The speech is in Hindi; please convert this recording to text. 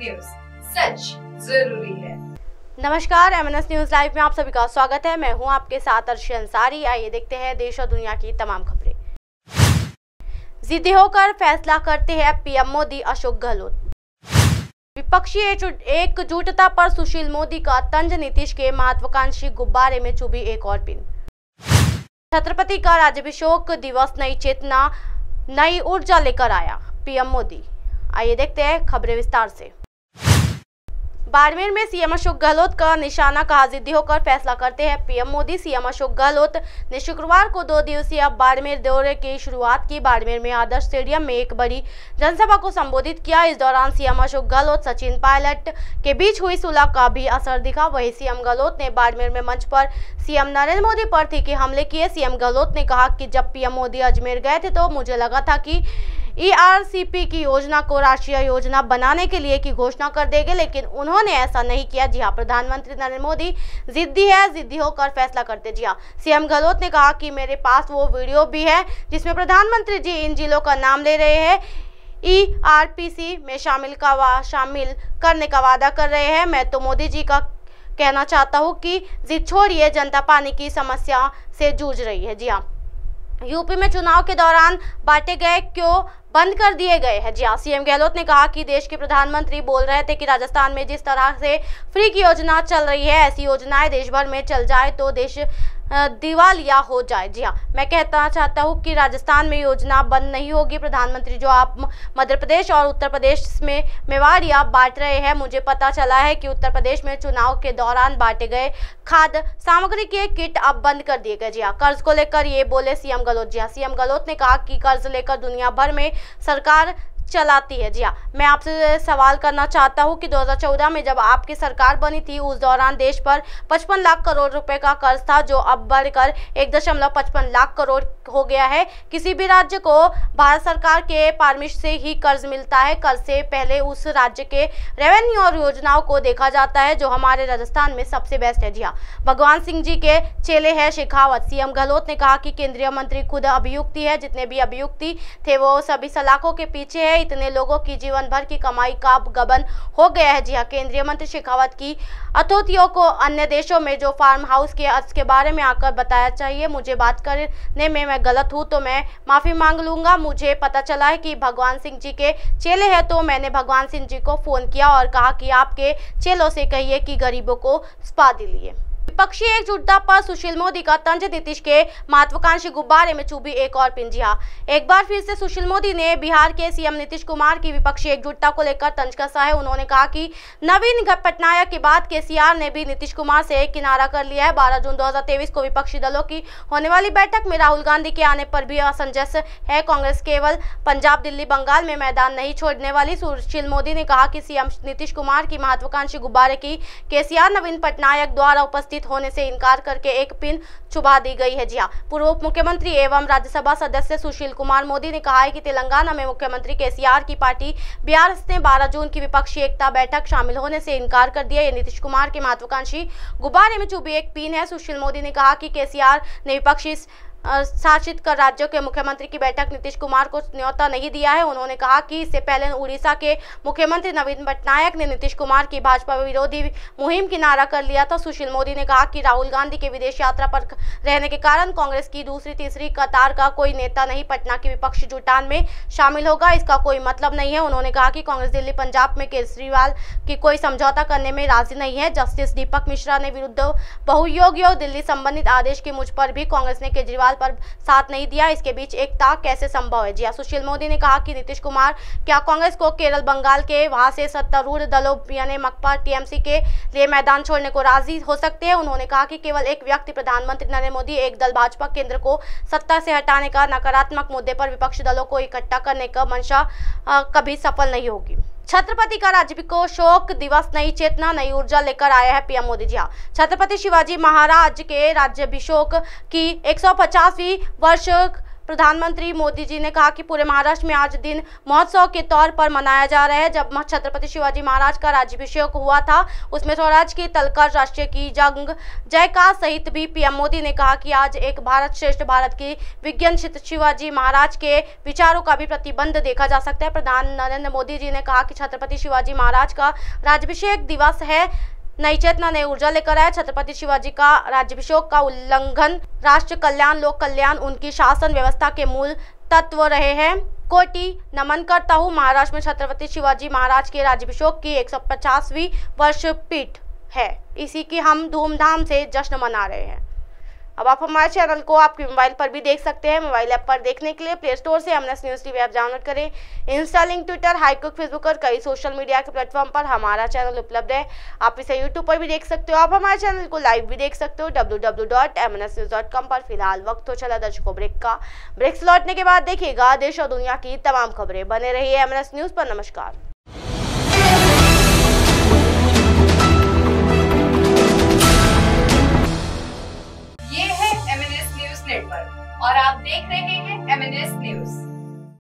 न्यूज, सच जरूरी है। नमस्कार, MNS न्यूज लाइव में आप सभी का स्वागत है। मैं हूं आपके साथ अर्शी अंसारी। आइए देखते हैं देश और दुनिया की तमाम खबरें। जिद्दी होकर फैसला करते हैं पीएम मोदी, अशोक गहलोत। विपक्षी एकजुटता पर सुशील मोदी का तंज, नीतीश के महत्वाकांक्षी गुब्बारे में चुभी एक और पिन। छत्रपति का राज्याभिषेक दिवस नई चेतना नई ऊर्जा लेकर आया, पीएम मोदी। आइए देखते हैं खबरें विस्तार से। बाड़मेर में सीएम अशोक गहलोत का निशाना, कहा जिद्दी होकर फैसला करते हैं पीएम मोदी। सीएम अशोक गहलोत ने शुक्रवार को 2 दिवसीय बाड़मेर दौरे की शुरुआत की। बाड़मेर में आदर्श स्टेडियम में एक बड़ी जनसभा को संबोधित किया। इस दौरान सीएम अशोक गहलोत सचिन पायलट के बीच हुई सुलह का भी असर दिखा। वहीं सीएम गहलोत ने बाड़मेर में मंच पर सीएम नरेंद्र मोदी पर तीखे हमले किए। सीएम गहलोत ने कहा कि जब पीएम मोदी अजमेर गए थे तो मुझे लगा था कि ERCP की योजना को राष्ट्रीय योजना बनाने के लिए की घोषणा कर देंगे, लेकिन उन्होंने ऐसा नहीं किया। जी हां, प्रधानमंत्री नरेंद्र मोदी जिद्दी है, जिद्दी होकर फैसला करते। जी हां, सीएम गहलोत ने कहा कि मेरे पास वो वीडियो भी है जिसमें प्रधानमंत्री जी इन जिलों का नाम ले रहे हैं, ERCP में शामिल करने का वादा कर रहे हैं। मैं तो मोदी जी का कहना चाहता हूँ कि जिद छोड़िए, जनता पानी की समस्या से जूझ रही है। जी हाँ, यूपी में चुनाव के दौरान बांटे गए क्यों बंद कर दिए गए हैं। जी हाँ, सीएम गहलोत ने कहा कि देश के प्रधानमंत्री बोल रहे थे कि राजस्थान में जिस तरह से फ्री की योजना चल रही है, ऐसी योजनाएं देश भर में चल जाए तो देश दिवालिया हो जाए। जी हाँ, मैं कहना चाहता हूँ कि राजस्थान में योजना बंद नहीं होगी। प्रधानमंत्री जो आप मध्य प्रदेश और उत्तर प्रदेश में मेवाड़िया बांट रहे हैं, मुझे पता चला है कि उत्तर प्रदेश में चुनाव के दौरान बांटे गए खाद्य सामग्री के किट अब बंद कर दिए गए। जी हाँ, कर्ज को लेकर ये बोले सीएम गहलोत। जी हाँ, सीएम गहलोत ने कहा कि कर्ज लेकर दुनिया भर में सरकार चलाती है। जी हाँ, मैं आपसे सवाल करना चाहता हूँ कि 2014 में जब आपकी सरकार बनी थी, उस दौरान देश पर 55 लाख करोड़ रुपए का कर्ज था, जो अब बढ़कर 1.55 लाख करोड़ हो गया है। किसी भी राज्य को भारत सरकार के परमिश से ही कर्ज मिलता है। कर्ज से पहले उस राज्य के रेवेन्यू और योजनाओं को देखा जाता है, जो हमारे राजस्थान में सबसे बेस्ट है। जी हाँ, भगवान सिंह जी के चेले हैं शेखावत। सीएम गहलोत ने कहा कि केंद्रीय मंत्री खुद अभियुक्ति है, जितने भी अभियुक्ति थे वो सभी सलाखों के पीछे है। इतने लोगों की जीवन भर की कमाई का गबन हो गया है। जी हाँ, केंद्रीय मंत्री शेखावत की अथॉरिटियों को अन्य देशों में जो फार्म हाउस के बारे में आकर बताया चाहिए। मुझे बात करने में मैं गलत हूँ तो मैं माफी मांग लूंगा। मुझे पता चला है कि भगवान सिंह जी के चेले हैं, तो मैंने भगवान सिंह जी को फोन किया और कहा कि आपके चेलों से कहिए कि गरीबों को स्पा दिलाइए। विपक्षी एकजुटता पर सुशील मोदी का तंज, नीतीश के महत्वाकांक्षी गुब्बारे में चुभी एक और पिन। जी हाँ, एक बार फिर से सुशील मोदी ने बिहार के सीएम नीतीश कुमार की विपक्षी एकजुटता को लेकर तंज कसा है। उन्होंने कहा कि नवीन पटनायक के बाद केसीआर ने भी नीतीश कुमार से किनारा कर लिया है। 12 जून 2023 को विपक्षी दलों की होने वाली बैठक में राहुल गांधी के आने पर भी असमंजस है। कांग्रेस केवल पंजाब, दिल्ली, बंगाल में मैदान नहीं छोड़ने वाली। सुशील मोदी ने कहा कि सीएम नीतीश कुमार की महत्वाकांक्षी गुब्बारे की केसीआर नवीन पटनायक द्वारा उपस्थित होने से इनकार करके एक पिन चुभा दी गई है। जी हाँ, पूर्व उप मुख्यमंत्री एवं राज्यसभा सदस्य सुशील कुमार मोदी ने कहा है कि तेलंगाना में मुख्यमंत्री केसीआर की पार्टी बीआरएस ने 12 जून की विपक्षी एकता बैठक शामिल होने से इनकार कर दिया। ये नीतीश कुमार के महत्वाकांक्षी गुब्बारे में चुभी एक पिन है। सुशील मोदी ने कहा कि केसीआर ने विपक्षी शासित कर राज्यों के मुख्यमंत्री की बैठक नीतीश कुमार को न्योता नहीं दिया है। उन्होंने कहा कि इससे पहले उड़ीसा के मुख्यमंत्री नवीन पटनायक ने नीतीश कुमार की भाजपा विरोधी मुहिम की नारा कर लिया था। सुशील मोदी ने कहा कि राहुल गांधी के विदेश यात्रा पर रहने के कारण कांग्रेस की दूसरी तीसरी कतार का कोई नेता नहीं पटना की विपक्षी जुटान में शामिल होगा, इसका कोई मतलब नहीं है। उन्होंने कहा कि कांग्रेस दिल्ली, पंजाब में केजरीवाल की कोई समझौता करने में राजी नहीं है। जस्टिस दीपक मिश्रा ने विरुद्ध बहुयोग्य दिल्ली संबंधित आदेश की मुझ पर भी कांग्रेस ने केजरीवाल पर साथ नहीं दिया, इसके बीच एकता कैसे संभव है। जी हां, सुशील मोदी ने कहा कि नीतीश कुमार क्या कांग्रेस को केरल, बंगाल के वहां से सत्तारूढ़ दलों यानी मकपा, टीएमसी के लिए मैदान छोड़ने को राजी हो सकते हैं। उन्होंने कहा कि केवल एक व्यक्ति प्रधानमंत्री नरेंद्र मोदी, एक दल भाजपा केंद्र को सत्ता से हटाने का नकारात्मक मुद्दे पर विपक्षी दलों को इकट्ठा करने का मंशा कभी सफल नहीं होगी। छत्रपति का राज्याभिषेक दिवस नई चेतना नई ऊर्जा लेकर आया है पीएम मोदी। जी हाँ, छत्रपति शिवाजी महाराज के राज्याभिषेक की 150वीं वर्ष प्रधानमंत्री मोदी जी ने कहा कि पूरे महाराष्ट्र में आज दिन महोत्सव के तौर पर मनाया जा रहा है। जब छत्रपति शिवाजी महाराज का राज्याभिषेक हुआ था उसमें स्वराज की तलकर, राष्ट्रीय की जंग जयकार सहित भी पीएम मोदी ने कहा कि आज एक भारत श्रेष्ठ भारत की विज्ञान शिवाजी महाराज के विचारों का भी प्रतिबंध देखा जा सकता है। प्रधानमंत्री नरेंद्र मोदी जी ने कहा कि छत्रपति शिवाजी महाराज का राज्याभिषेक दिवस है, नई चेतना, नई ऊर्जा लेकर आए। छत्रपति शिवाजी का राज्याभिषेक का उल्लंघन राष्ट्र कल्याण, लोक कल्याण उनकी शासन व्यवस्था के मूल तत्व रहे हैं। कोटि नमन करता हूँ। महाराष्ट्र में छत्रपति शिवाजी महाराज के राज्याभिषेक की 150वीं वर्षपीठ है, इसी की हम धूमधाम से जश्न मना रहे हैं। अब आप हमारे चैनल को आपके मोबाइल पर भी देख सकते हैं। मोबाइल ऐप पर देखने के लिए प्ले स्टोर से MNS news TV app download करें। इंस्टा, लिंक, ट्विटर, हाईकुक, फेसबुक और कई सोशल मीडिया के प्लेटफॉर्म पर हमारा चैनल उपलब्ध है। आप इसे यूट्यूब पर भी देख सकते हो। आप हमारे चैनल को लाइव भी देख सकते हो www.mnsnews.com पर। फिलहाल वक्त हो चला दर्शकों ब्रेक का। ब्रेक से लौटने के बाद देखिएगा देश और दुनिया की तमाम खबरें। बने रहिए एमएनएस न्यूज़ पर। नमस्कार। ये है एमएनएस न्यूज़ नेटवर्क और आप देख रहे हैं एमएनएस